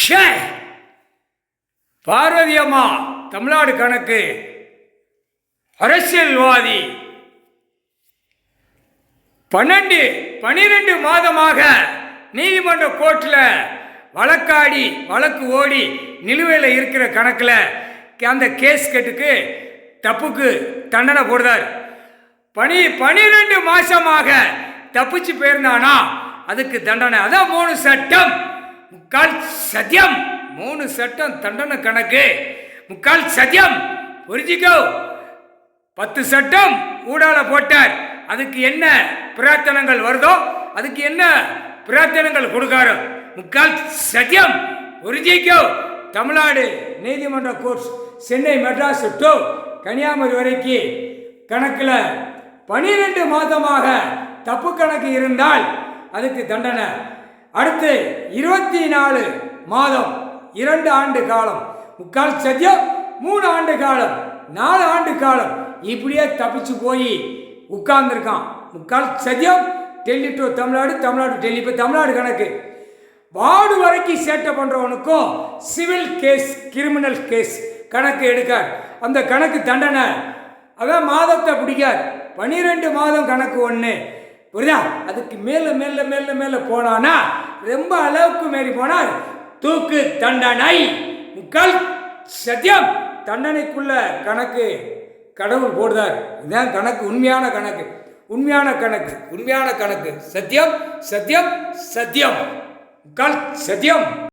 ஷே! பார்வதி அம்மா தமிழ்நாடு கணக்கு அரசியல்வாதி 12 மாதமாக நீதிமன்ற கோர்ட்டில் வழக்கு ஓடி நிலுவையில் இருக்கிற கணக்கில் அந்த கேஸ் கட்டுக்கு தப்புக்கு தண்டனை போடுறார். 12 மாசமாக தப்பிச்சு போயிருந்தானா அதுக்கு தண்டனை. அதான் 3 சட்டம் 3/4 சத்தியம். 3 சட்டம் தண்டனை கணக்கு 3/4 சத்தியம். புரிஞ்சிக்கோ. 10 சட்டம் ஊடால போட்டார். அதுக்கு என்ன பிரார்த்தனைகள் வருதோ அதுக்கு என்ன பிரார்த்தனைகள் கொடுக்காரோ 3/4 சத்தியம். புரிஞ்சிக்கோ. தமிழ்நாடு நீதிமன்ற கோர்ஸ் சென்னை மெட்ராஸ் டு கன்னியாகுமரி வரைக்கும் கணக்கில் 12 மாதமாக தப்பு கணக்கு இருந்தால் அதுக்கு தண்டனை. அடுத்து 24 மாதம் 2 ஆண்டு காலம் 3/4 சத்தியம். 3 ஆண்டு காலம் 4 ஆண்டு காலம் இப்படியே தப்பிச்சு போய் உட்கார்ந்துருக்கான். 3/4 சத்தியம். டெல்லி டு தமிழ்நாடு, தமிழ்நாடு டெல்லி. இப்போ தமிழ்நாடு கணக்கு வார்டு வரைக்கும் சேட்டை பண்ணுறவனுக்கும் சிவில் கேஸ் கிரிமினல் கேஸ் கணக்கு எடுக்கார். அந்த கணக்கு தண்டனை. அதான் மாதத்தை பிடிக்கார். 12 மாதம் கணக்கு ஒன்று. புரியுதா? அதுக்கு மேலே மேலே மேலே மேலே போனானா ரொம்ப அளவுக்கு மீறி போனால் தூக்கு தண்டனை. 3/4 சத்தியம். தண்டனைக்குள்ள கணக்கு கடவுள் போடுதார். இதுதான் கணக்கு. உண்மையான கணக்கு உண்மையான கணக்கு உண்மையான கணக்கு. சத்தியம் சத்தியம் சத்தியம். 3/4 சத்தியம்.